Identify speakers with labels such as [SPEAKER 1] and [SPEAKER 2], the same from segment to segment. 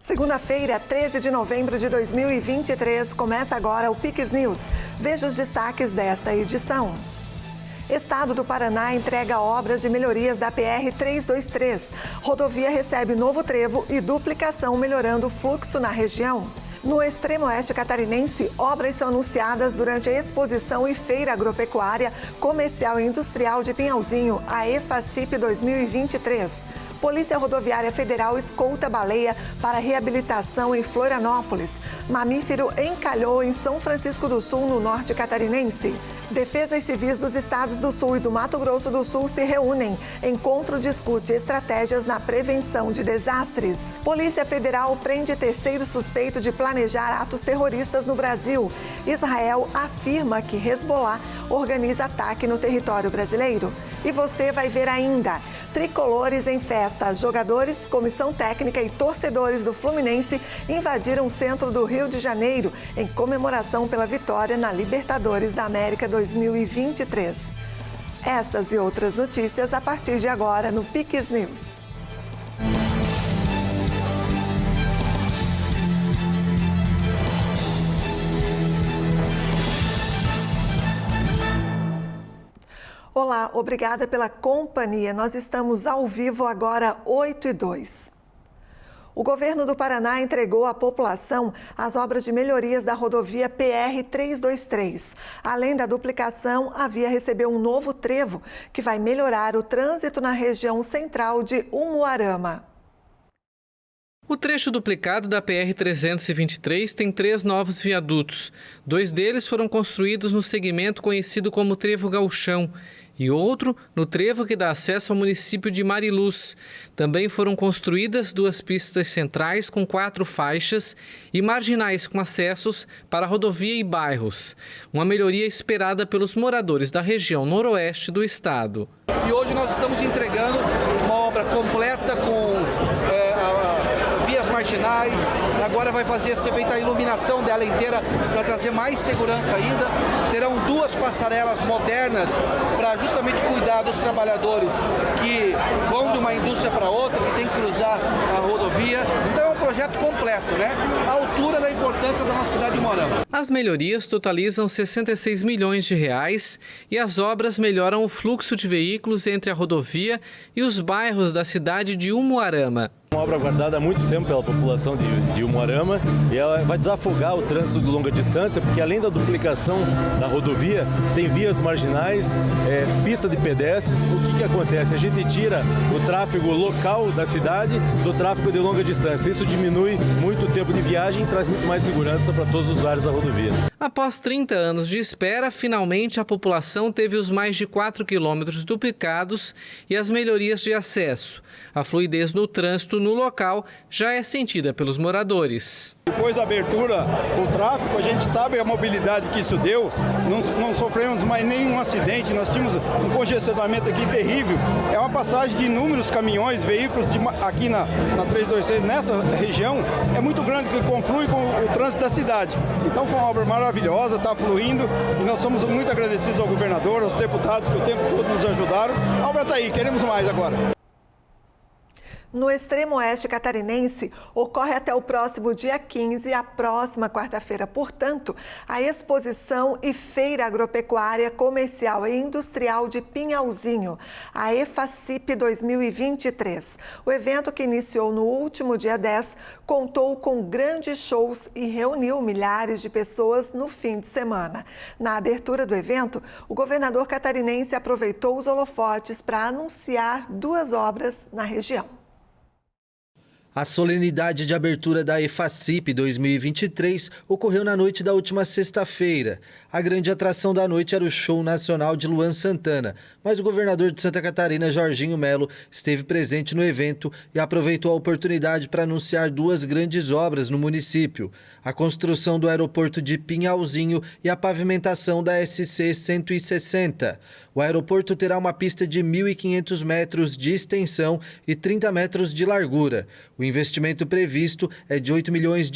[SPEAKER 1] Segunda-feira, 13 de novembro de 2023, começa agora o Piques News. Veja os destaques desta edição. Estado do Paraná entrega obras de melhorias da PR-323. Rodovia recebe novo trevo e duplicação, melhorando o fluxo na região. No extremo oeste catarinense, obras são anunciadas durante a exposição e feira agropecuária, comercial e industrial de Pinhalzinho, a EFACIP 2023. Polícia Rodoviária Federal escolta baleia para reabilitação em Florianópolis. Mamífero encalhou em São Francisco do Sul, no norte catarinense. Defesas civis dos estados do Sul e do Mato Grosso do Sul se reúnem. Encontro discute estratégias na prevenção de desastres. Polícia Federal prende terceiro suspeito de planejar atos terroristas no Brasil. Israel afirma que Hezbollah organiza ataque no território brasileiro. E você vai ver ainda: tricolores em festa. Jogadores, comissão técnica e torcedores do Fluminense invadiram o centro do Rio de Janeiro em comemoração pela vitória na Libertadores da América 2023. Essas e outras notícias a partir de agora no Piques News. Olá, obrigada pela companhia. Nós estamos ao vivo agora, 8h02. O governo do Paraná entregou à população as obras de melhorias da rodovia PR-323. Além da duplicação, a via recebeu um novo trevo que vai melhorar o trânsito na região central de Umuarama.
[SPEAKER 2] O trecho duplicado da PR-323 tem 3 novos viadutos. 2 deles foram construídos no segmento conhecido como Trevo Gauchão e outro no trevo que dá acesso ao município de Mariluz. Também foram construídas 2 pistas centrais com 4 faixas e marginais com acessos para rodovia e bairros. Uma melhoria esperada pelos moradores da região noroeste do estado.
[SPEAKER 3] E hoje nós estamos entregando uma obra completa com vias marginais. Agora vai ser feita a iluminação dela inteira para trazer mais segurança ainda. Terão 2 passarelas modernas para justamente cuidar dos trabalhadores que vão de uma indústria para outra, que tem que cruzar a rodovia. Então é um projeto completo, né? À altura da importância da nossa cidade de Umuarama.
[SPEAKER 2] As melhorias totalizam 66 milhões de reais e as obras melhoram o fluxo de veículos entre a rodovia e os bairros da cidade de Umuarama.
[SPEAKER 4] Uma obra aguardada há muito tempo pela população de Umuarama e ela vai desafogar o trânsito de longa distância, porque além da duplicação da rodovia, tem vias marginais, pista de pedestres. O que acontece? A gente tira o tráfego local da cidade do tráfego de longa distância. Isso diminui muito o tempo de viagem e traz muito mais segurança para todos os usuários da rodovia.
[SPEAKER 2] Após 30 anos de espera, finalmente a população teve os mais de 4 quilômetros duplicados e as melhorias de acesso. A fluidez no trânsito no local já é sentida pelos moradores.
[SPEAKER 5] Depois da abertura do tráfego, a gente sabe a mobilidade que isso deu. Não sofremos mais nenhum acidente, nós tínhamos um congestionamento aqui terrível. É uma passagem de inúmeros caminhões, veículos aqui na 323, nessa região, é muito grande, que conflui com o trânsito da cidade. Então foi uma obra maravilhosa, está fluindo e nós somos muito agradecidos ao governador, aos deputados que o tempo todo nos ajudaram. A obra está aí, queremos mais agora.
[SPEAKER 1] No extremo oeste catarinense, ocorre até o próximo dia 15, a próxima quarta-feira, portanto, a exposição e feira agropecuária, comercial e industrial de Pinhalzinho, a EFACIP 2023. O evento, que iniciou no último dia 10, contou com grandes shows e reuniu milhares de pessoas no fim de semana. Na abertura do evento, o governador catarinense aproveitou os holofotes para anunciar 2 obras na região.
[SPEAKER 6] A solenidade de abertura da EFACIP 2023 ocorreu na noite da última sexta-feira. A grande atração da noite era o show nacional de Luan Santana, mas o governador de Santa Catarina, Jorginho Melo, esteve presente no evento e aproveitou a oportunidade para anunciar 2 grandes obras no município: a construção do aeroporto de Pinhalzinho e a pavimentação da SC 160. O aeroporto terá uma pista de 1.500 metros de extensão e 30 metros de largura. O investimento previsto é de R$8 milhões,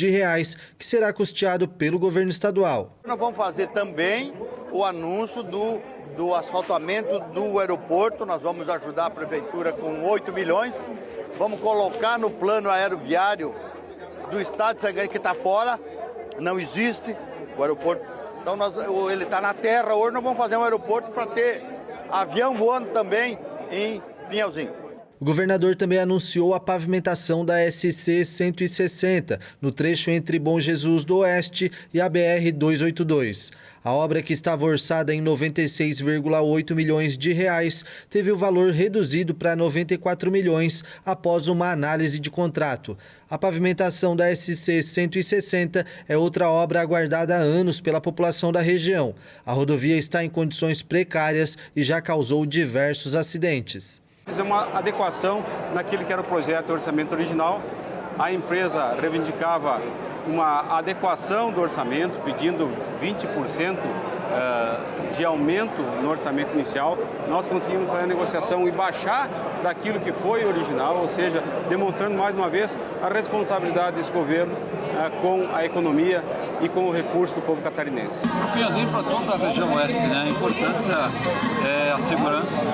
[SPEAKER 6] que será custeado pelo governo estadual.
[SPEAKER 7] Nós vamos fazer também o anúncio do asfaltamento do aeroporto. Nós vamos ajudar a prefeitura com 8 milhões. Vamos colocar no plano aeroviário do estado que está fora, não existe o aeroporto. Então ele está na terra, hoje nós vamos fazer um aeroporto para ter avião voando também em Pinhalzinho.
[SPEAKER 6] O governador também anunciou a pavimentação da SC 160, no trecho entre Bom Jesus do Oeste e a BR 282. A obra, que estava orçada em 96,8 milhões de reais, teve o valor reduzido para 94 milhões após uma análise de contrato. A pavimentação da SC 160 é outra obra aguardada há anos pela população da região. A rodovia está em condições precárias e já causou diversos acidentes.
[SPEAKER 8] Fizemos uma adequação naquilo que era o projeto do orçamento original. A empresa reivindicava uma adequação do orçamento, pedindo 20% de aumento no orçamento inicial. Nós conseguimos fazer a negociação e baixar daquilo que foi original, ou seja, demonstrando mais uma vez a responsabilidade desse governo com a economia e com o recurso do povo catarinense.
[SPEAKER 9] O Pinhalzinho para toda a região oeste, né? A importância é a segurança,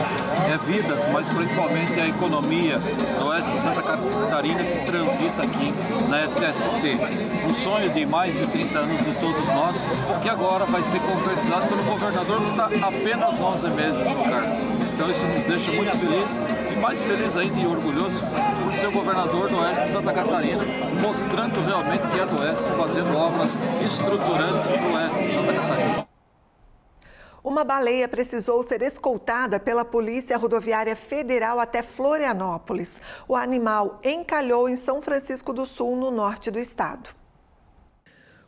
[SPEAKER 9] é vidas, mas principalmente a economia do oeste de Santa Catarina que transita aqui na SSC. Um sonho de mais de 30 anos de todos nós, que agora vai ser concretizado pelo governador, que está apenas 11 meses no cargo. Então isso nos deixa muito felizes e mais feliz ainda e orgulhoso por ser o governador do oeste de Santa Catarina, mostrando realmente que é do oeste, fazendo obras estruturantes para o oeste de Santa Catarina.
[SPEAKER 1] Uma baleia precisou ser escoltada pela Polícia Rodoviária Federal até Florianópolis. O animal encalhou em São Francisco do Sul, no norte do estado.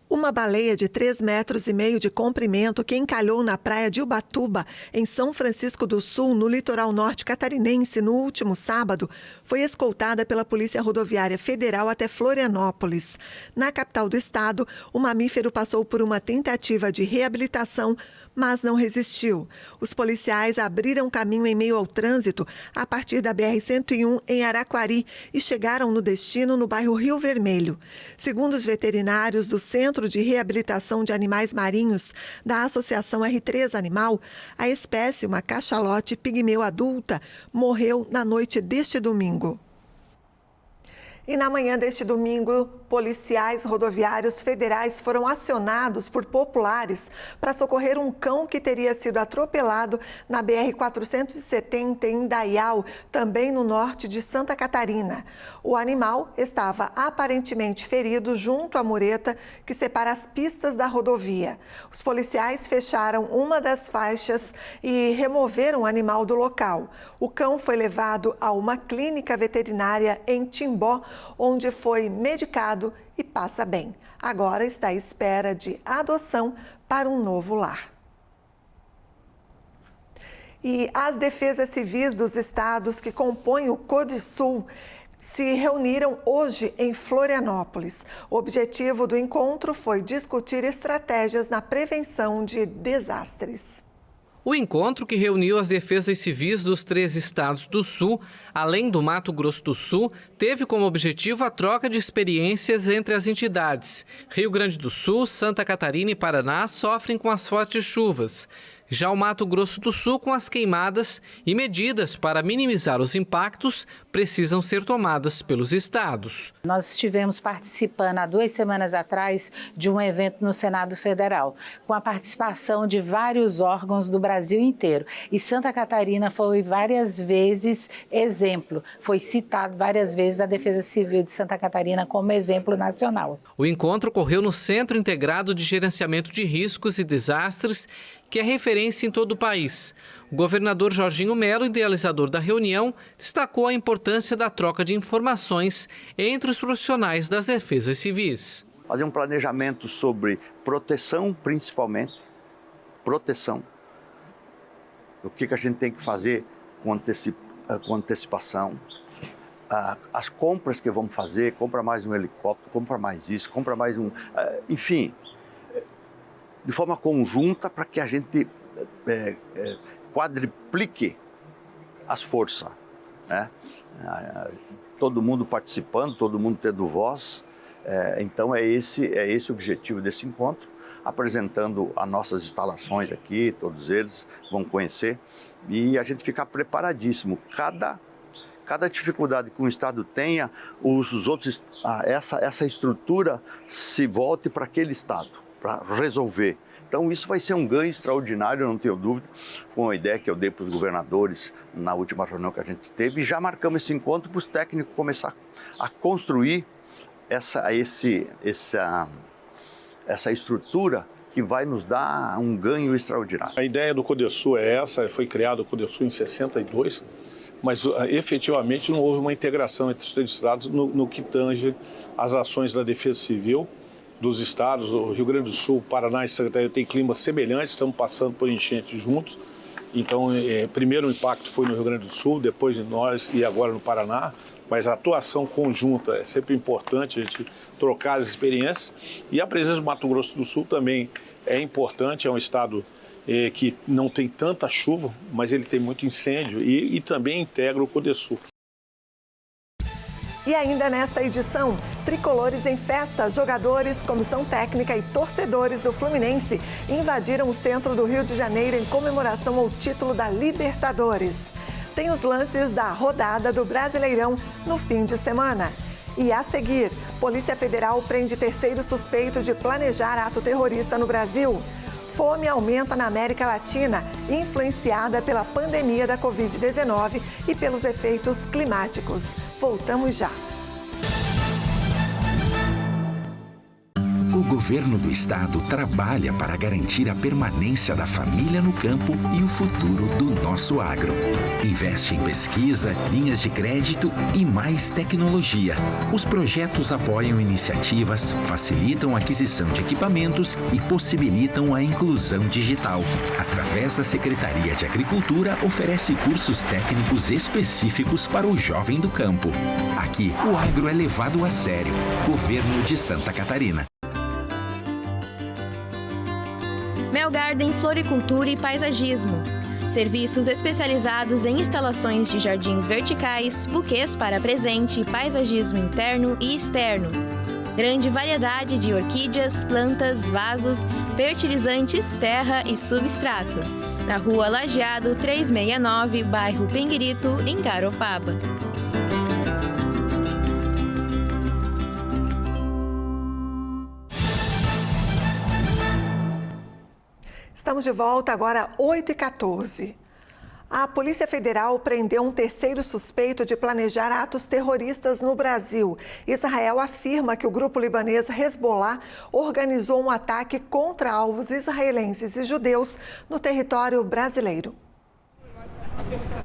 [SPEAKER 1] Uma baleia de 3,5 metros de comprimento que encalhou na praia de Ubatuba, em São Francisco do Sul, no litoral norte catarinense, no último sábado, foi escoltada pela Polícia Rodoviária Federal até Florianópolis. Na capital do estado, o mamífero passou por uma tentativa de reabilitação, mas não resistiu. Os policiais abriram caminho em meio ao trânsito a partir da BR-101 em Araquari e chegaram no destino no bairro Rio Vermelho. Segundo os veterinários do Centro de Reabilitação de Animais Marinhos da Associação R3 Animal, a espécie, uma cachalote pigmeu adulta, morreu na noite deste domingo. E na manhã deste domingo, policiais rodoviários federais foram acionados por populares para socorrer um cão que teria sido atropelado na BR-470 em Indaial, também no norte de Santa Catarina. O animal estava aparentemente ferido junto à mureta que separa as pistas da rodovia. Os policiais fecharam uma das faixas e removeram o animal do local. O cão foi levado a uma clínica veterinária em Timbó, onde foi medicado e passa bem. Agora está à espera de adoção para um novo lar. E as defesas civis dos estados que compõem o Codisul se reuniram hoje em Florianópolis. O objetivo do encontro foi discutir estratégias na prevenção de desastres.
[SPEAKER 2] O encontro, que reuniu as defesas civis dos 3 estados do Sul, além do Mato Grosso do Sul, teve como objetivo a troca de experiências entre as entidades. Rio Grande do Sul, Santa Catarina e Paraná sofrem com as fortes chuvas. Já o Mato Grosso do Sul, com as queimadas, e medidas para minimizar os impactos precisam ser tomadas pelos estados.
[SPEAKER 10] Nós estivemos participando há 2 semanas atrás de um evento no Senado Federal, com a participação de vários órgãos do Brasil inteiro. E Santa Catarina foi várias vezes exemplo, foi citado várias vezes a Defesa Civil de Santa Catarina como exemplo nacional.
[SPEAKER 2] O encontro ocorreu no Centro Integrado de Gerenciamento de Riscos e Desastres, que é referência em todo o país. O governador Jorginho Melo, idealizador da reunião, destacou a importância da troca de informações entre os profissionais das defesas civis.
[SPEAKER 7] Fazer um planejamento sobre proteção, principalmente, proteção. O que a gente tem que fazer com antecipação. As compras que vamos fazer, compra mais um helicóptero, compra mais isso, compra mais um... enfim, de forma conjunta para que a gente quadriplique as forças, né? Todo mundo participando, todo mundo tendo voz. Então é esse o objetivo desse encontro, apresentando as nossas instalações aqui, todos eles vão conhecer, e a gente ficar preparadíssimo. Cada cada dificuldade que um Estado tenha, os outros, essa estrutura se volte para aquele Estado, para resolver. Então isso vai ser um ganho extraordinário, eu não tenho dúvida, com a ideia que eu dei para os governadores na última reunião que a gente teve, e já marcamos esse encontro para os técnicos começar a construir essa estrutura que vai nos dar um ganho extraordinário.
[SPEAKER 11] A ideia do CODESUL é essa, foi criado o CODESUL em 62, mas efetivamente não houve uma integração entre os três estados no que tange as ações da Defesa Civil dos estados. O Rio Grande do Sul, Paraná e Santa Catarina têm climas semelhantes, estamos passando por enchentes juntos. Então, primeiro o impacto foi no Rio Grande do Sul, depois em nós e agora no Paraná. Mas a atuação conjunta é sempre importante, a gente trocar as experiências. E a presença do Mato Grosso do Sul também é importante, é um estado que não tem tanta chuva, mas ele tem muito incêndio e também integra o CODESUL.
[SPEAKER 1] E ainda nesta edição, tricolores em festa, jogadores, comissão técnica e torcedores do Fluminense invadiram o centro do Rio de Janeiro em comemoração ao título da Libertadores. Tem os lances da rodada do Brasileirão no fim de semana. E a seguir, Polícia Federal prende terceiro suspeito de planejar ato terrorista no Brasil. Fome aumenta na América Latina, influenciada pela pandemia da Covid-19 e pelos efeitos climáticos. Voltamos já.
[SPEAKER 12] O governo do estado trabalha para garantir a permanência da família no campo e o futuro do nosso agro. Investe em pesquisa, linhas de crédito e mais tecnologia. Os projetos apoiam iniciativas, facilitam a aquisição de equipamentos e possibilitam a inclusão digital. Através da Secretaria de Agricultura, oferece cursos técnicos específicos para o jovem do campo. Aqui, o agro é levado a sério. Governo de Santa Catarina.
[SPEAKER 13] Melgarden Floricultura e Paisagismo. Serviços especializados em instalações de jardins verticais, buquês para presente, paisagismo interno e externo. Grande variedade de orquídeas, plantas, vasos, fertilizantes, terra e substrato. Na Rua Lajeado 369, bairro Pinguirito, em Garopaba.
[SPEAKER 1] Estamos de volta agora, 8h14. A Polícia Federal prendeu um terceiro suspeito de planejar atos terroristas no Brasil. Israel afirma que o grupo libanês Hezbollah organizou um ataque contra alvos israelenses e judeus no território brasileiro.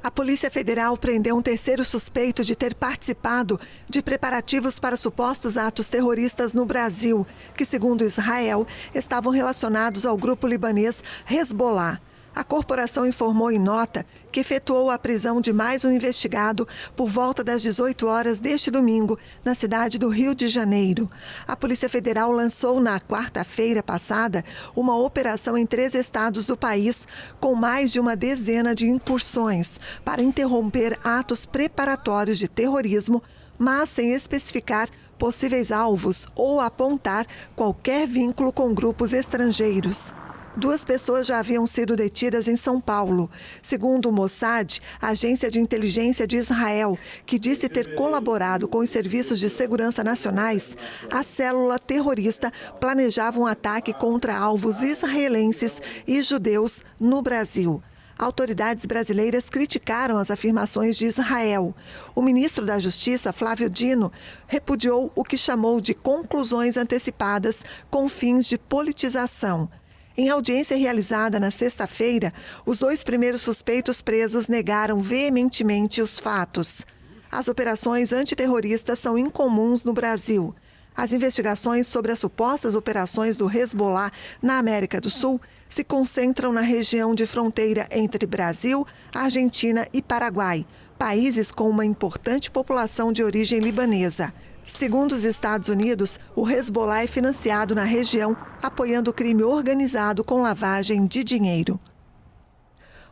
[SPEAKER 1] A Polícia Federal prendeu um terceiro suspeito de ter participado de preparativos para supostos atos terroristas no Brasil, que, segundo Israel, estavam relacionados ao grupo libanês Hezbollah. A corporação informou em nota que efetuou a prisão de mais um investigado por volta das 18 horas deste domingo, na cidade do Rio de Janeiro. A Polícia Federal lançou na quarta-feira passada uma operação em 3 estados do país, com mais de uma dezena de incursões, para interromper atos preparatórios de terrorismo, mas sem especificar possíveis alvos ou apontar qualquer vínculo com grupos estrangeiros. 2 pessoas já haviam sido detidas em São Paulo. Segundo o Mossad, a agência de inteligência de Israel, que disse ter colaborado com os serviços de segurança nacionais, a célula terrorista planejava um ataque contra alvos israelenses e judeus no Brasil. Autoridades brasileiras criticaram as afirmações de Israel. O ministro da Justiça, Flávio Dino, repudiou o que chamou de conclusões antecipadas com fins de politização. Em audiência realizada na sexta-feira, os 2 primeiros suspeitos presos negaram veementemente os fatos. As operações antiterroristas são incomuns no Brasil. As investigações sobre as supostas operações do Hezbollah na América do Sul se concentram na região de fronteira entre Brasil, Argentina e Paraguai, países com uma importante população de origem libanesa. Segundo os Estados Unidos, o Hezbollah é financiado na região, apoiando o crime organizado com lavagem de dinheiro.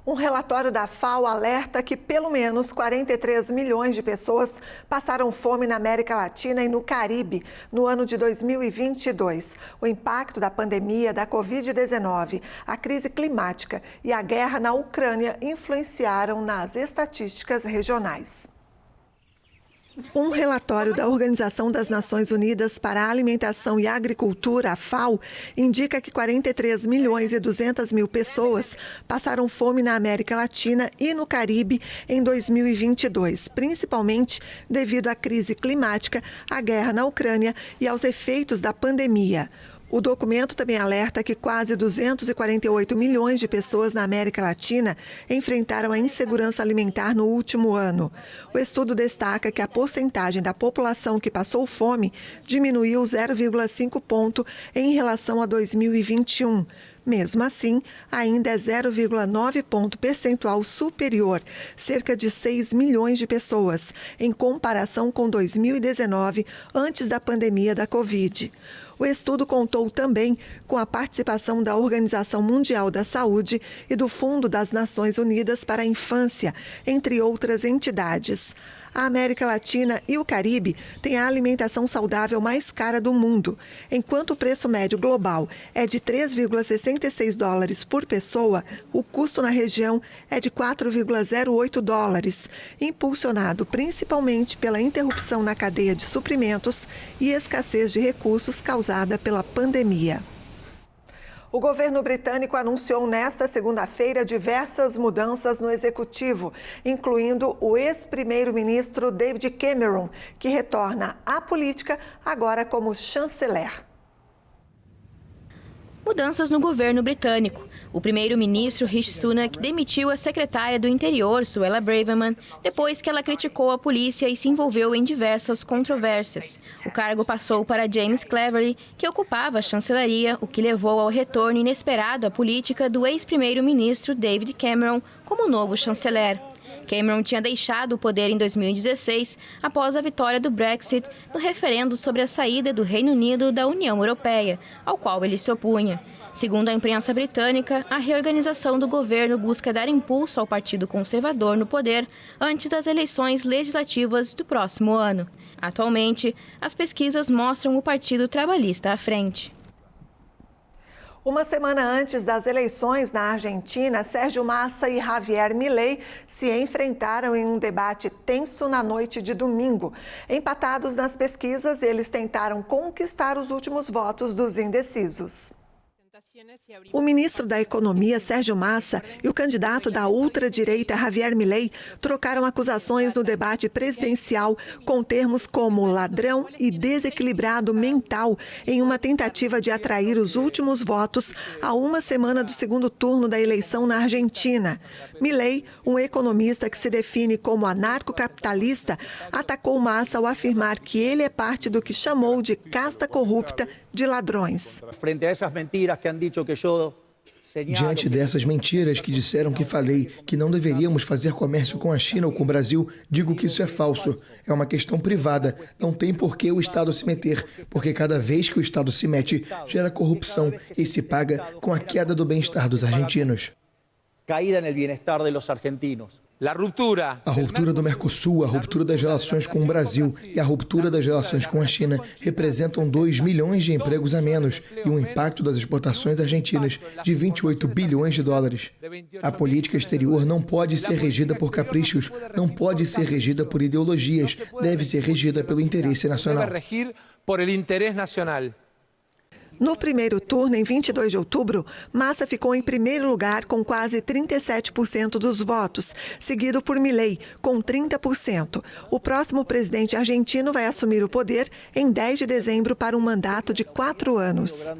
[SPEAKER 1] Um relatório da FAO alerta que pelo menos 43 milhões de pessoas passaram fome na América Latina e no Caribe no ano de 2022. O impacto da pandemia da Covid-19, a crise climática e a guerra na Ucrânia influenciaram nas estatísticas regionais. Um relatório da Organização das Nações Unidas para a Alimentação e Agricultura, a FAO, indica que 43 milhões e 200 mil pessoas passaram fome na América Latina e no Caribe em 2022, principalmente devido à crise climática, à guerra na Ucrânia e aos efeitos da pandemia. O documento também alerta que quase 248 milhões de pessoas na América Latina enfrentaram a insegurança alimentar no último ano. O estudo destaca que a porcentagem da população que passou fome diminuiu 0,5 ponto em relação a 2021. Mesmo assim, ainda é 0,9 ponto percentual superior, cerca de 6 milhões de pessoas, em comparação com 2019, antes da pandemia da Covid. O estudo contou também com a participação da Organização Mundial da Saúde e do Fundo das Nações Unidas para a Infância, entre outras entidades. A América Latina e o Caribe têm a alimentação saudável mais cara do mundo. Enquanto o preço médio global é de 3,66 dólares por pessoa, o custo na região é de 4,08 dólares, impulsionado principalmente pela interrupção na cadeia de suprimentos e escassez de recursos causada pela pandemia. O governo britânico anunciou nesta segunda-feira diversas mudanças no executivo, incluindo o ex-primeiro-ministro David Cameron, que retorna à política agora como chanceler.
[SPEAKER 13] Mudanças no governo britânico. O primeiro-ministro Rishi Sunak demitiu a secretária do Interior, Suella Braverman, depois que ela criticou a polícia e se envolveu em diversas controvérsias. O cargo passou para James Cleverly, que ocupava a chancelaria, o que levou ao retorno inesperado à política do ex-primeiro-ministro David Cameron como novo chanceler. Cameron tinha deixado o poder em 2016, após a vitória do Brexit no referendo sobre a saída do Reino Unido da União Europeia, ao qual ele se opunha. Segundo a imprensa britânica, a reorganização do governo busca dar impulso ao Partido Conservador no poder antes das eleições legislativas do próximo ano. Atualmente, as pesquisas mostram o Partido Trabalhista à frente.
[SPEAKER 1] Uma semana antes das eleições na Argentina, Sérgio Massa e Javier Milei se enfrentaram em um debate tenso na noite de domingo. Empatados nas pesquisas, eles tentaram conquistar os últimos votos dos indecisos. O ministro da Economia, Sérgio Massa, e o candidato da ultradireita, Javier Milei, trocaram acusações no debate presidencial com termos como ladrão e desequilibrado mental, em uma tentativa de atrair os últimos votos a uma semana do segundo turno da eleição na Argentina. Milei, um economista que se define como anarcocapitalista, atacou Massa ao afirmar que ele é parte do que chamou de casta corrupta de ladrões.
[SPEAKER 14] Frente a essas mentiras que han dicho que eu...
[SPEAKER 15] Diante dessas mentiras que disseram que falei que não deveríamos fazer comércio com a China ou com o Brasil, digo que isso é falso. É uma questão privada. Não tem por que o Estado se meter, porque cada vez que o Estado se mete, gera corrupção e se paga com a queda do bem-estar dos argentinos.
[SPEAKER 14] Caída no bem-estar dos argentinos.
[SPEAKER 15] A ruptura do Mercosul, a ruptura das relações com o Brasil e a ruptura das relações com a China representam 2 milhões de empregos a menos e um impacto das exportações argentinas de 28 bilhões de dólares. A política exterior não pode ser regida por caprichos, não pode ser regida por ideologias, deve ser regida pelo interesse nacional.
[SPEAKER 1] No primeiro turno, em 22 de outubro, Massa ficou em primeiro lugar com quase 37% dos votos, seguido por Milei, com 30%. O próximo presidente argentino vai assumir o poder em 10 de dezembro para um mandato de 4 anos.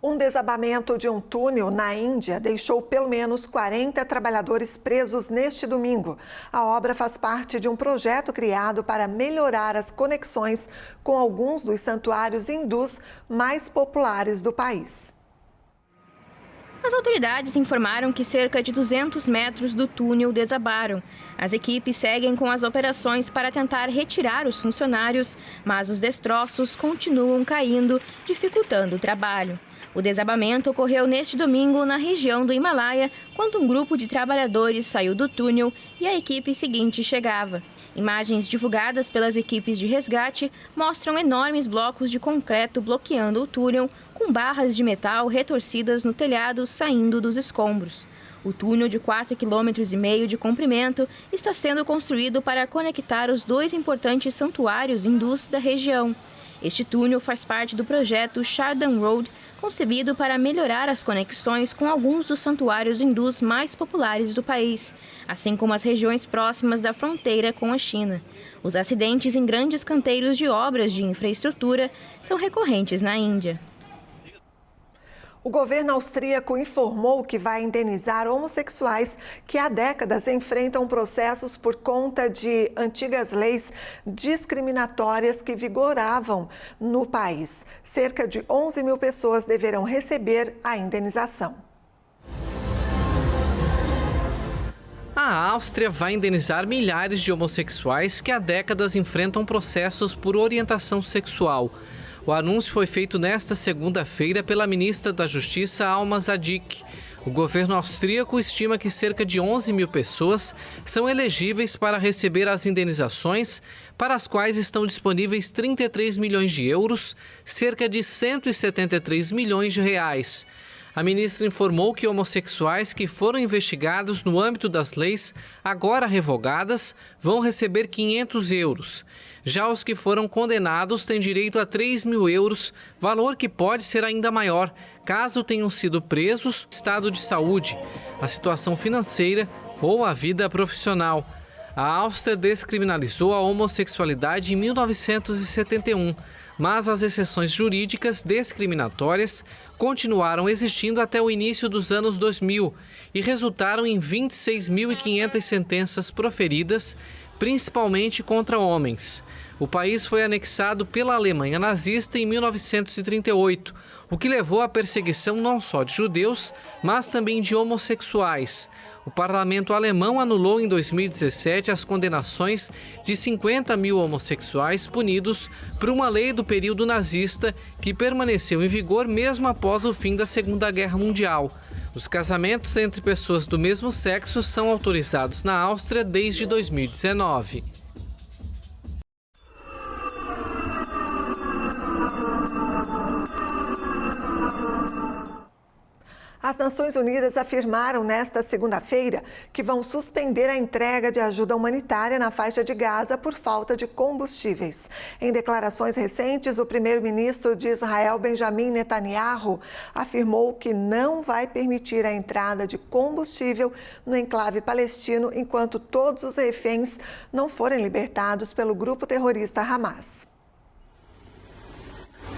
[SPEAKER 1] Um desabamento de um túnel na Índia deixou pelo menos 40 trabalhadores presos neste domingo. A obra faz parte de um projeto criado para melhorar as conexões com alguns dos santuários hindus mais populares do país.
[SPEAKER 13] As autoridades informaram que cerca de 200 metros do túnel desabaram. As equipes seguem com as operações para tentar retirar os funcionários, mas os destroços continuam caindo, dificultando o trabalho. O desabamento ocorreu neste domingo na região do Himalaia, quando um grupo de trabalhadores saiu do túnel e a equipe seguinte chegava. Imagens divulgadas pelas equipes de resgate mostram enormes blocos de concreto bloqueando o túnel, com barras de metal retorcidas no telhado saindo dos escombros. O túnel de 4,5 km de comprimento está sendo construído para conectar os 2 importantes santuários hindus da região. Este túnel faz parte do projeto Chardhan Road, concebido para melhorar as conexões com alguns dos santuários hindus mais populares do país, assim como as regiões próximas da fronteira com a China. Os acidentes em grandes canteiros de obras de infraestrutura são recorrentes na Índia.
[SPEAKER 1] O governo austríaco informou que vai indenizar homossexuais que há décadas enfrentam processos por conta de antigas leis discriminatórias que vigoravam no país. Cerca de 11 mil pessoas deverão receber a indenização.
[SPEAKER 2] A Áustria vai indenizar milhares de homossexuais que há décadas enfrentam processos por orientação sexual. O anúncio foi feito nesta segunda-feira pela ministra da Justiça, Alma Zadig. O governo austríaco estima que cerca de 11 mil pessoas são elegíveis para receber as indenizações, para as quais estão disponíveis 33 milhões de euros, cerca de 173 milhões de reais. A ministra informou que homossexuais que foram investigados no âmbito das leis agora revogadas vão receber 500 euros. Já os que foram condenados têm direito a 3 mil euros, valor que pode ser ainda maior, caso tenham sido presos, estado de saúde, a situação financeira ou a vida profissional. A Áustria descriminalizou a homossexualidade em 1971, mas as exceções jurídicas discriminatórias continuaram existindo até o início dos anos 2000 e resultaram em 26.500 sentenças proferidas, principalmente contra homens. O país foi anexado pela Alemanha nazista em 1938, o que levou à perseguição não só de judeus, mas também de homossexuais. O parlamento alemão anulou em 2017 as condenações de 50 mil homossexuais punidos por uma lei do período nazista que permaneceu em vigor mesmo após o fim da Segunda Guerra Mundial. Os casamentos entre pessoas do mesmo sexo são autorizados na Áustria desde 2019.
[SPEAKER 1] As Nações Unidas afirmaram nesta segunda-feira que vão suspender a entrega de ajuda humanitária na faixa de Gaza por falta de combustíveis. Em declarações recentes, o primeiro-ministro de Israel, Benjamin Netanyahu, afirmou que não vai permitir a entrada de combustível no enclave palestino enquanto todos os reféns não forem libertados pelo grupo terrorista Hamas.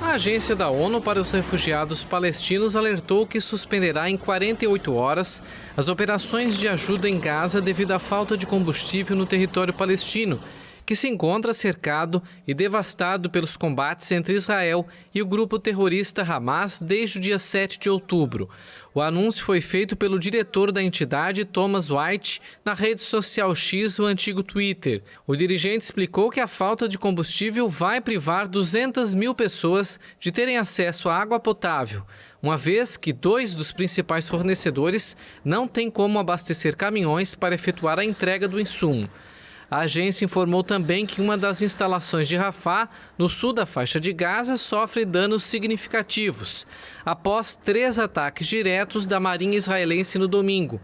[SPEAKER 2] A Agência da ONU para os Refugiados Palestinos alertou que suspenderá em 48 horas as operações de ajuda em Gaza devido à falta de combustível no território palestino, que se encontra cercado e devastado pelos combates entre Israel e o grupo terrorista Hamas desde o dia 7 de outubro. O anúncio foi feito pelo diretor da entidade, Thomas White, na rede social X, o antigo Twitter. O dirigente explicou que a falta de combustível vai privar 200 mil pessoas de terem acesso à água potável, uma vez que 2 dos principais fornecedores não têm como abastecer caminhões para efetuar a entrega do insumo. A agência informou também que uma das instalações de Rafah, no sul da faixa de Gaza, sofre danos significativos, após 3 ataques diretos da Marinha israelense no domingo.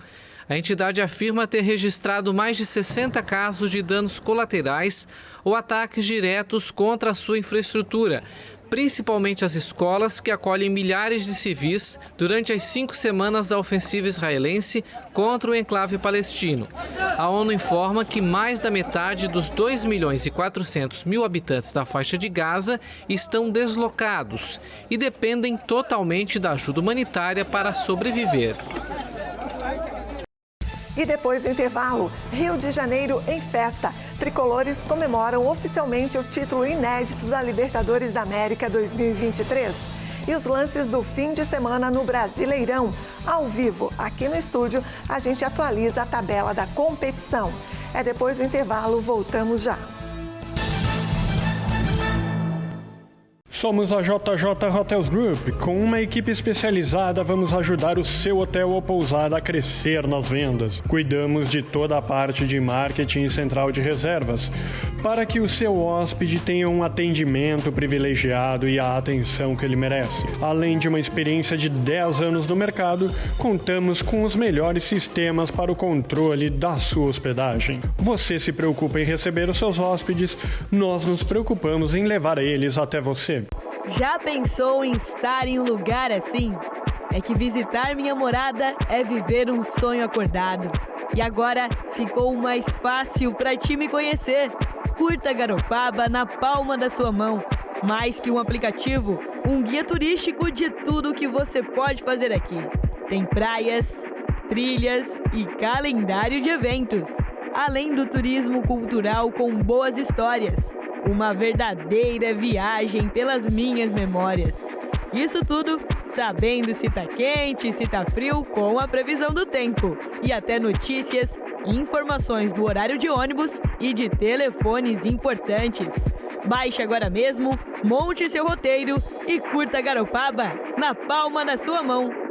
[SPEAKER 2] A entidade afirma ter registrado mais de 60 casos de danos colaterais ou ataques diretos contra a sua infraestrutura, principalmente as escolas que acolhem milhares de civis durante as 5 semanas da ofensiva israelense contra o enclave palestino. A ONU informa que mais da metade dos 2.400.000 habitantes da faixa de Gaza estão deslocados e dependem totalmente da ajuda humanitária para sobreviver.
[SPEAKER 1] E depois do intervalo, Rio de Janeiro em festa. Tricolores comemoram oficialmente o título inédito da Libertadores da América 2023. E os lances do fim de semana no Brasileirão. Ao vivo, aqui no estúdio, a gente atualiza a tabela da competição. É depois do intervalo, voltamos já.
[SPEAKER 16] Somos a JJ Hotels Group. Com uma equipe especializada, vamos ajudar o seu hotel ou pousada a crescer nas vendas. Cuidamos de toda a parte de marketing e central de reservas, para que o seu hóspede tenha um atendimento privilegiado e a atenção que ele merece. Além de uma experiência de 10 anos no mercado, contamos com os melhores sistemas para o controle da sua hospedagem. Você se preocupa em receber os seus hóspedes, nós nos preocupamos em levar eles até você.
[SPEAKER 17] Já pensou em estar em um lugar assim? É que visitar minha morada é viver um sonho acordado. E agora ficou mais fácil para ti me conhecer. Curta Garopaba na palma da sua mão. Mais que um aplicativo, um guia turístico de tudo o que você pode fazer aqui. Tem praias, trilhas e calendário de eventos. Além do turismo cultural com boas histórias. Uma verdadeira viagem pelas minhas memórias. Isso tudo sabendo se tá quente, se tá frio, com a previsão do tempo. E até notícias, informações do horário de ônibus e de telefones importantes. Baixe agora mesmo, monte seu roteiro e curta Garopaba na palma da sua mão.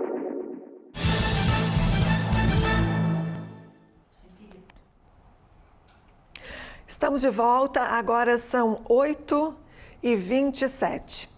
[SPEAKER 1] Estamos de volta, agora são 8h27.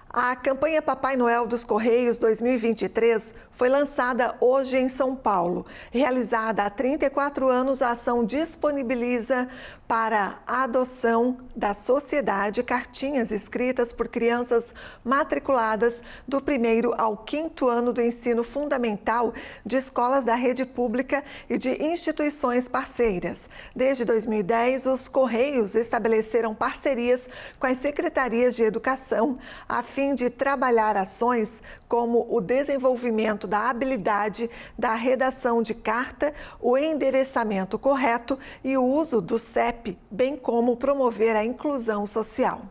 [SPEAKER 1] A campanha Papai Noel dos Correios 2023 foi lançada hoje em São Paulo. Realizada há 34 anos, a ação disponibiliza para a adoção da sociedade cartinhas escritas por crianças matriculadas do 1º ao 5º ano do ensino fundamental de escolas da rede pública e de instituições parceiras. Desde 2010, os Correios estabeleceram parcerias com as secretarias de educação a fim de trabalhar ações como o desenvolvimento da habilidade da redação de carta, o endereçamento correto e o uso do CEP, bem como promover a inclusão social.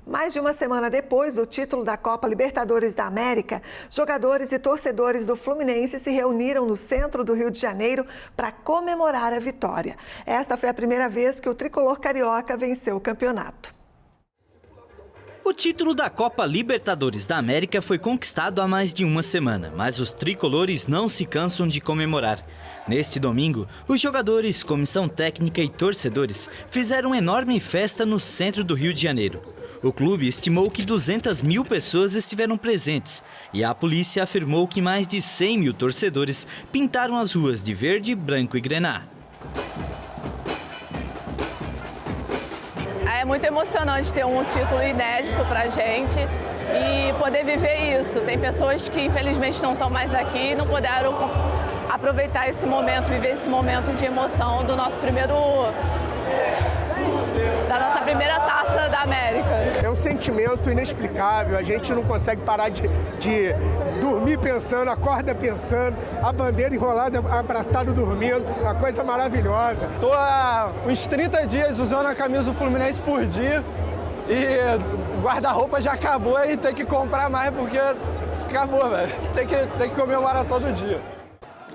[SPEAKER 1] Mais de uma semana depois do título da Copa Libertadores da América, jogadores e torcedores do Fluminense se reuniram no centro do Rio de Janeiro para comemorar a vitória. Esta foi a primeira vez que o tricolor carioca venceu o campeonato.
[SPEAKER 18] O título da Copa Libertadores da América foi conquistado há mais de uma semana, mas os tricolores não se cansam de comemorar. Neste domingo, os jogadores, comissão técnica e torcedores fizeram uma enorme festa no centro do Rio de Janeiro. O clube estimou que 200 mil pessoas estiveram presentes e a polícia afirmou que mais de 100 mil torcedores pintaram as ruas de verde, branco e grená.
[SPEAKER 19] É muito emocionante ter um título inédito pra gente e poder viver isso. Tem pessoas que infelizmente não estão mais aqui e não puderam aproveitar esse momento, viver esse momento de emoção do nosso da nossa primeira taça da América.
[SPEAKER 20] É um sentimento inexplicável, a gente não consegue parar de dormir pensando, acorda pensando, a bandeira enrolada, abraçado dormindo, uma coisa maravilhosa.
[SPEAKER 21] Tô há uns 30 dias usando a camisa do Fluminense por dia e o guarda-roupa já acabou e tem que comprar mais porque acabou, velho. Tem que comemorar todo dia.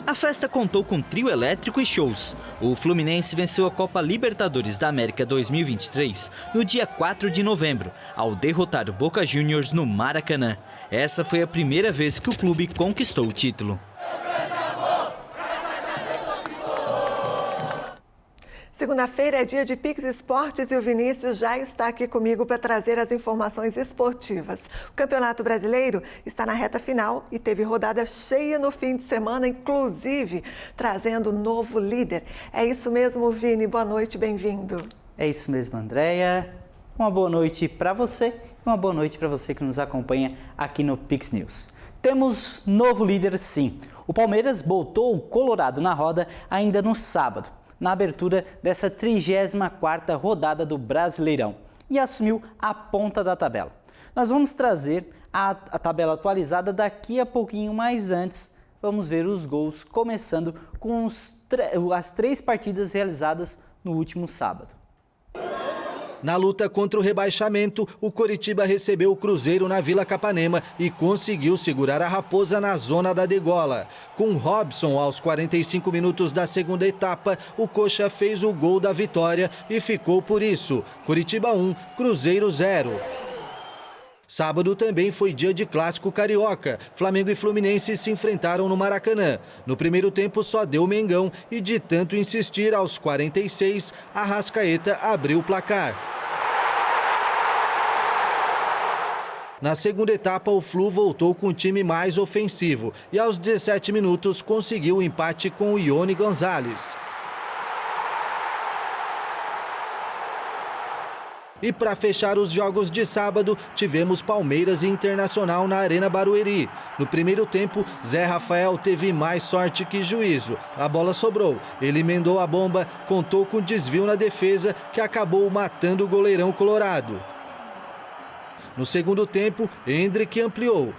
[SPEAKER 18] A festa contou com trio elétrico e shows. O Fluminense venceu a Copa Libertadores da América 2023 no dia 4 de novembro, ao derrotar o Boca Juniors no Maracanã. Essa foi a primeira vez que o clube conquistou o título.
[SPEAKER 1] Segunda-feira é dia de Pix Esportes e o Vinícius já está aqui comigo para trazer as informações esportivas. O Campeonato Brasileiro está na reta final e teve rodada cheia no fim de semana, inclusive trazendo novo líder. É isso mesmo, Vini. Boa noite, bem-vindo.
[SPEAKER 22] É isso mesmo, Andréia. Uma boa noite para você e uma boa noite para você que nos acompanha aqui no Pix News. Temos novo líder, sim. O Palmeiras botou o Colorado na roda ainda no sábado, na abertura dessa 34ª rodada do Brasileirão e assumiu a ponta da tabela. Nós vamos trazer a tabela atualizada daqui a pouquinho, mas antes vamos ver os gols, começando com as 3 partidas realizadas no último sábado.
[SPEAKER 6] Na luta contra o rebaixamento, o Coritiba recebeu o Cruzeiro na Vila Capanema e conseguiu segurar a Raposa na zona da degola. Com Robson aos 45 minutos da segunda etapa, o Coxa fez o gol da vitória e ficou por isso. Coritiba 1, Cruzeiro 0. Sábado também foi dia de clássico carioca. Flamengo e Fluminense se enfrentaram no Maracanã. No primeiro tempo só deu Mengão e de tanto insistir aos 46, Arrascaeta abriu o placar. Na segunda etapa, o Flu voltou com o time mais ofensivo e aos 17 minutos conseguiu o empate com o Ione Gonzalez. E para fechar os jogos de sábado, tivemos Palmeiras e Internacional na Arena Barueri. No primeiro tempo, Zé Rafael teve mais sorte que juízo. A bola sobrou, ele emendou a bomba, contou com desvio na defesa que acabou matando o goleirão colorado. No segundo tempo, Hendrick ampliou.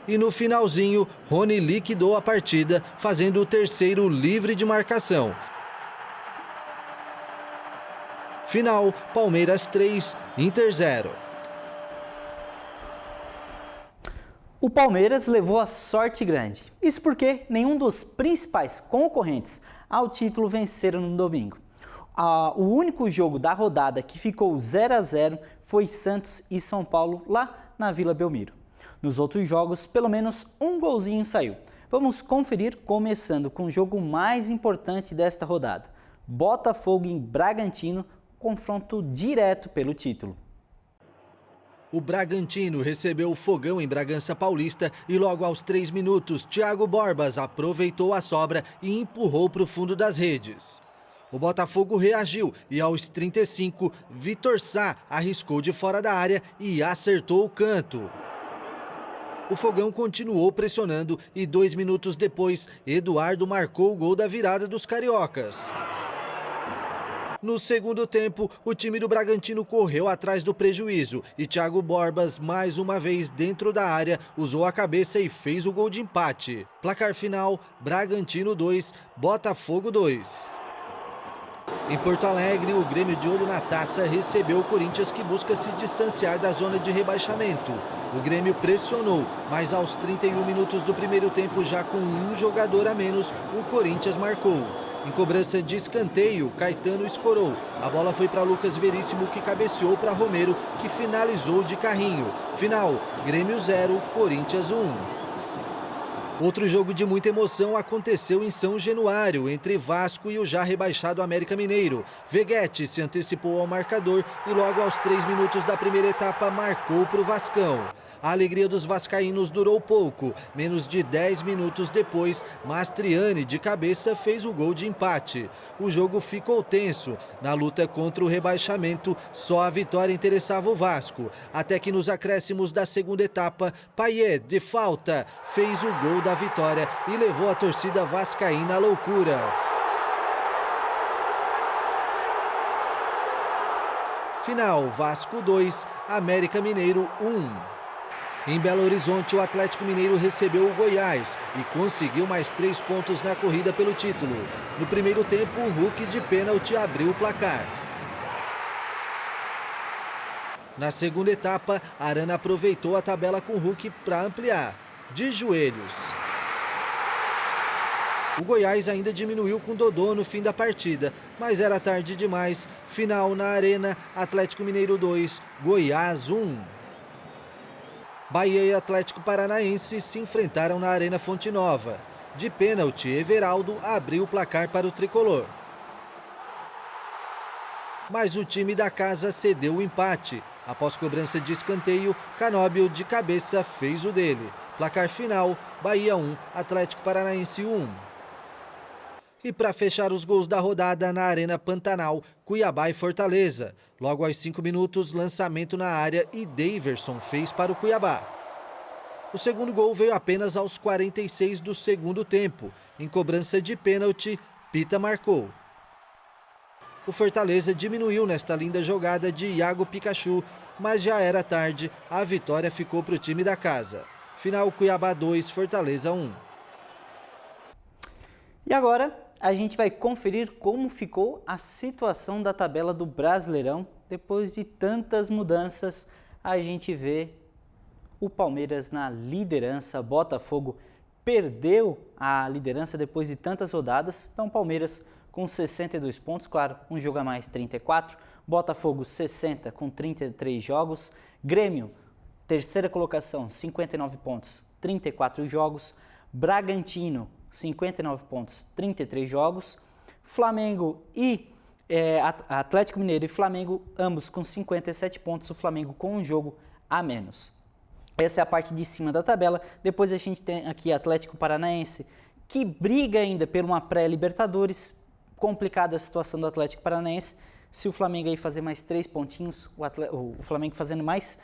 [SPEAKER 6] E no finalzinho, Rony liquidou a partida, fazendo o terceiro livre de marcação. Final, Palmeiras 3, Inter 0.
[SPEAKER 22] O Palmeiras levou a sorte grande. Isso porque nenhum dos principais concorrentes ao título venceram no domingo. O único jogo da rodada que ficou 0-0 foi Santos e São Paulo lá na Vila Belmiro. Nos outros jogos, pelo menos um golzinho saiu. Vamos conferir começando com o jogo mais importante desta rodada. Botafogo em Bragantino, confronto direto pelo título.
[SPEAKER 6] O Bragantino recebeu o Fogão em Bragança Paulista e logo aos 3 minutos, Thiago Borbas aproveitou a sobra e empurrou para o fundo das redes. O Botafogo reagiu e aos 35, Vitor Sá arriscou de fora da área e acertou o canto. O Fogão continuou pressionando e 2 minutos depois, Eduardo marcou o gol da virada dos cariocas. No segundo tempo, o time do Bragantino correu atrás do prejuízo e Thiago Borbas, mais uma vez dentro da área, usou a cabeça e fez o gol de empate. Placar final, Bragantino 2, Botafogo 2. Em Porto Alegre, o Grêmio de Ouro na Taça recebeu o Corinthians, que busca se distanciar da zona de rebaixamento. O Grêmio pressionou, mas aos 31 minutos do primeiro tempo, já com um jogador a menos, o Corinthians marcou. Em cobrança de escanteio, Caetano escorou. A bola foi para Lucas Veríssimo, que cabeceou para Romero, que finalizou de carrinho. Final, Grêmio 0, Corinthians 1. Outro jogo de muita emoção aconteceu em São Januário, entre Vasco e o já rebaixado América Mineiro. Veguete se antecipou ao marcador e logo aos 3 minutos da primeira etapa marcou para o Vascão. A alegria dos vascaínos durou pouco. Menos de 10 minutos depois, Mastriani, de cabeça, fez o gol de empate. O jogo ficou tenso. Na luta contra o rebaixamento, só a vitória interessava o Vasco. Até que nos acréscimos da segunda etapa, Payet, de falta, fez o gol da vitória e levou a torcida vascaína à loucura. Final, Vasco 2, América Mineiro 1. Em Belo Horizonte, o Atlético Mineiro recebeu o Goiás e conseguiu mais 3 pontos na corrida pelo título. No primeiro tempo, o Hulk de pênalti abriu o placar. Na segunda etapa, Arana aproveitou a tabela com o Hulk para ampliar, de joelhos. O Goiás ainda diminuiu com Dodô no fim da partida, mas era tarde demais. Final na Arena, Atlético Mineiro 2, Goiás 1. Bahia e Atlético Paranaense se enfrentaram na Arena Fonte Nova. De pênalti, Everaldo abriu o placar para o tricolor. Mas o time da casa cedeu o empate. Após cobrança de escanteio, Canóbio de cabeça fez o dele. Placar final, Bahia 1, Atlético Paranaense 1. E para fechar os gols da rodada na Arena Pantanal, Cuiabá e Fortaleza. Logo aos 5 minutos, lançamento na área e Daverson fez para o Cuiabá. O segundo gol veio apenas aos 46 do segundo tempo. Em cobrança de pênalti, Pita marcou. O Fortaleza diminuiu nesta linda jogada de Iago Pikachu, mas já era tarde, a vitória ficou para o time da casa. Final, Cuiabá 2, Fortaleza 1.
[SPEAKER 22] E agora, a gente vai conferir como ficou a situação da tabela do Brasileirão. Depois de tantas mudanças, a gente vê o Palmeiras na liderança, Botafogo perdeu a liderança depois de tantas rodadas, então Palmeiras com 62 pontos, claro, um jogo a mais, 34, Botafogo 60 com 33 jogos, Grêmio, terceira colocação, 59 pontos, 34 jogos, Bragantino, 59 pontos, 33 jogos, Flamengo e Atlético Mineiro e Flamengo, ambos com 57 pontos, o Flamengo com um jogo a menos. Essa é a parte de cima da tabela. Depois a gente tem aqui Atlético Paranaense, que briga ainda por uma pré-Libertadores. Complicada a situação do Atlético Paranaense. Se o Flamengo aí fazer mais 3 pontinhos, o Flamengo fazendo mais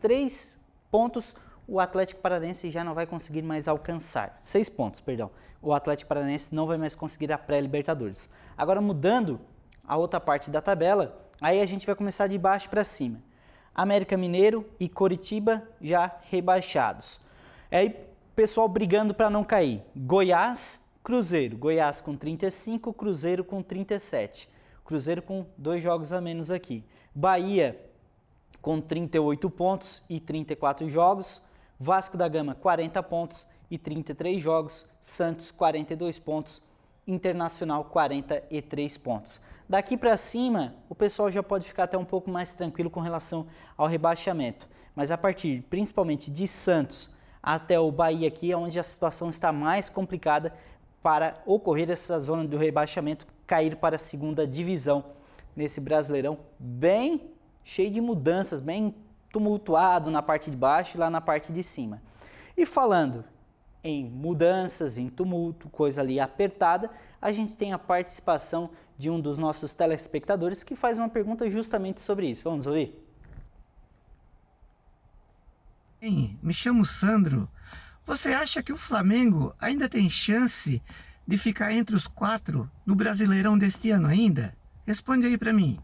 [SPEAKER 22] 3 pontos, o Atlético Paranaense já não vai conseguir mais alcançar. 6 pontos, perdão. O Atlético Paranaense não vai mais conseguir a pré-Libertadores. Agora, mudando a outra parte da tabela, aí a gente vai começar de baixo para cima. América Mineiro e Coritiba já rebaixados. Aí, pessoal brigando para não cair. Goiás, Cruzeiro. Goiás com 35, Cruzeiro com 37. Cruzeiro com 2 jogos a menos aqui. Bahia com 38 pontos e 34 jogos. Vasco da Gama, 40 pontos e 33 jogos. Santos, 42 pontos. Internacional, 43 pontos. Daqui para cima, o pessoal já pode ficar até um pouco mais tranquilo com relação ao rebaixamento. Mas a partir, principalmente, de Santos até o Bahia aqui, é onde a situação está mais complicada para ocorrer essa zona do rebaixamento, cair para a segunda divisão nesse Brasileirão bem cheio de mudanças, bem tumultuado na parte de baixo e lá na parte de cima. E falando em mudanças, em tumulto, coisa ali apertada, a gente tem a participação de um dos nossos telespectadores que faz uma pergunta justamente sobre isso. Vamos ouvir?
[SPEAKER 3] Me chamo Sandro. Você acha que o Flamengo ainda tem chance de ficar entre os 4 no Brasileirão deste ano ainda? Responde aí para mim.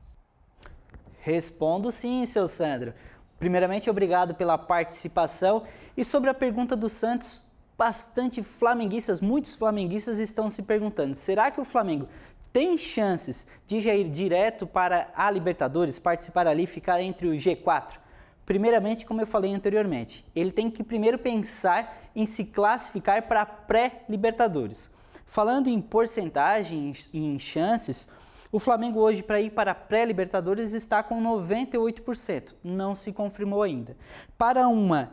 [SPEAKER 22] Respondo sim, seu Sandro. Primeiramente, obrigado pela participação. E sobre a pergunta do Santos, bastante flamenguistas, muitos flamenguistas estão se perguntando, será que o Flamengo tem chances de já ir direto para a Libertadores, participar ali, ficar entre o G4? Primeiramente, como eu falei anteriormente, ele tem que primeiro pensar em se classificar para a pré-Libertadores. Falando em porcentagem, em chances, o Flamengo hoje para ir para a pré-Libertadores está com 98%, não se confirmou ainda. Para uma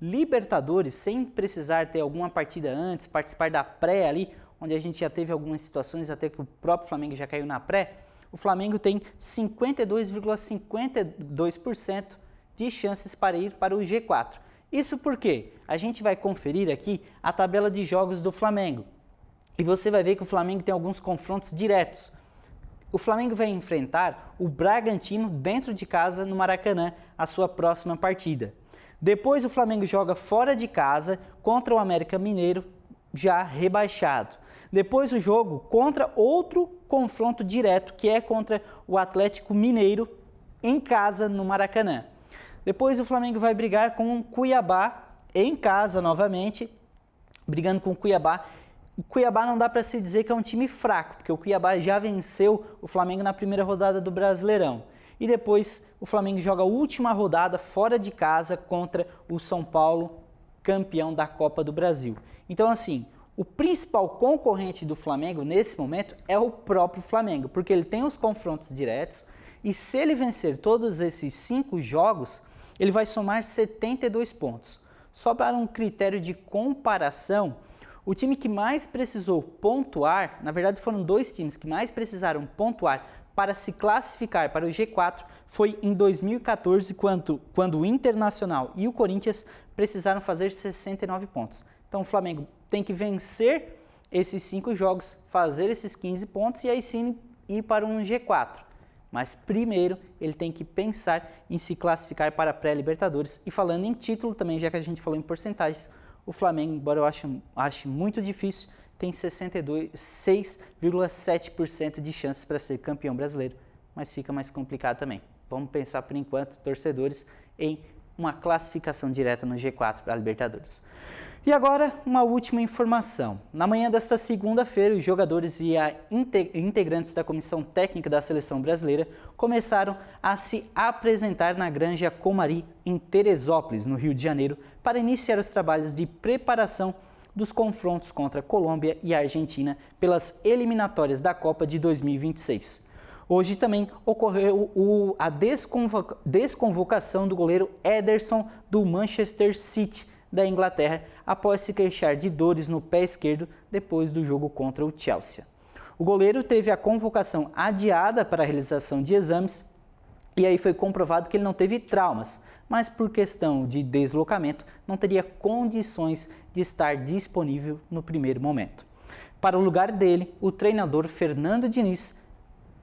[SPEAKER 22] Libertadores, sem precisar ter alguma partida antes, participar da pré ali, onde a gente já teve algumas situações até que o próprio Flamengo já caiu na pré, o Flamengo tem 52,52% de chances para ir para o G4. Isso porque a gente vai conferir aqui a tabela de jogos do Flamengo. E você vai ver que o Flamengo tem alguns confrontos diretos. O Flamengo vai enfrentar o Bragantino dentro de casa no Maracanã, a sua próxima partida. Depois o Flamengo joga fora de casa contra o América Mineiro, já rebaixado. Depois o jogo contra outro confronto direto, que é contra o Atlético Mineiro, em casa no Maracanã. Depois o Flamengo vai brigar com o Cuiabá, em casa novamente, brigando com o Cuiabá. O Cuiabá não dá para se dizer que é um time fraco, porque o Cuiabá já venceu o Flamengo na primeira rodada do Brasileirão. E depois o Flamengo joga a última rodada fora de casa contra o São Paulo, campeão da Copa do Brasil. Então assim, o principal concorrente do Flamengo nesse momento é o próprio Flamengo, porque ele tem os confrontos diretos e se ele vencer todos esses 5 jogos, ele vai somar 72 pontos. Só para um critério de comparação, o time que mais precisou pontuar, na verdade foram 2 times que mais precisaram pontuar para se classificar para o G4, foi em 2014, quando o Internacional e o Corinthians precisaram fazer 69 pontos. Então o Flamengo tem que vencer esses 5 jogos, fazer esses 15 pontos e aí sim ir para um G4. Mas primeiro ele tem que pensar em se classificar para a pré-Libertadores. E falando em título também, já que a gente falou em porcentagens, o Flamengo, embora eu ache muito difícil, tem 6,7% de chances para ser campeão brasileiro, mas fica mais complicado também. Vamos pensar por enquanto, torcedores, em uma classificação direta no G4 para a Libertadores. E agora, uma última informação. Na manhã desta segunda-feira, os jogadores e integrantes da comissão técnica da seleção brasileira começaram a se apresentar na Granja Comari, em Teresópolis, no Rio de Janeiro, para iniciar os trabalhos de preparação dos confrontos contra Colômbia e Argentina pelas eliminatórias da Copa de 2026. Hoje também ocorreu a desconvocação do goleiro Ederson do Manchester City da Inglaterra após se queixar de dores no pé esquerdo depois do jogo contra o Chelsea. O goleiro teve a convocação adiada para a realização de exames e aí foi comprovado que ele não teve traumas, mas por questão de deslocamento não teria condições de estar disponível no primeiro momento. Para o lugar dele, o treinador Fernando Diniz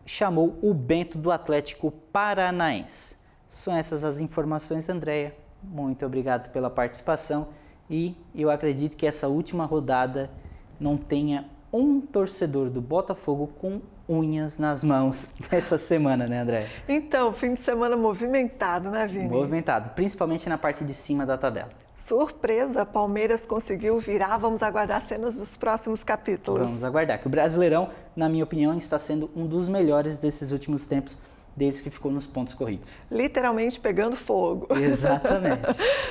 [SPEAKER 22] chamou o Bento do Atlético Paranaense. São essas as informações, Andréia. Muito obrigado pela participação e eu acredito que essa última rodada não tenha um torcedor do Botafogo com unhas nas mãos nessa semana, né, André?
[SPEAKER 1] Então, fim de semana movimentado, né, Vini?
[SPEAKER 22] Movimentado, principalmente na parte de cima da tabela.
[SPEAKER 1] Surpresa, Palmeiras conseguiu virar. Vamos aguardar cenas dos próximos capítulos.
[SPEAKER 22] Vamos aguardar, que o Brasileirão, na minha opinião, está sendo um dos melhores desses últimos tempos, desde que ficou nos pontos corridos.
[SPEAKER 1] Literalmente pegando fogo.
[SPEAKER 22] Exatamente.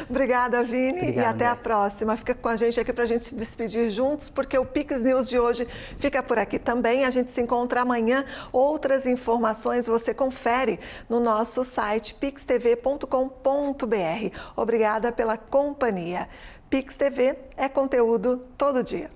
[SPEAKER 1] Obrigada, Vini,
[SPEAKER 22] Obrigado,
[SPEAKER 1] e até
[SPEAKER 22] André.
[SPEAKER 1] a próxima. Fica com a gente aqui para a gente se despedir juntos, porque o Pix News de hoje fica por aqui também. A gente se encontra amanhã. Outras informações você confere no nosso site pixtv.com.br. Obrigada pela companhia. Pix TV é conteúdo todo dia.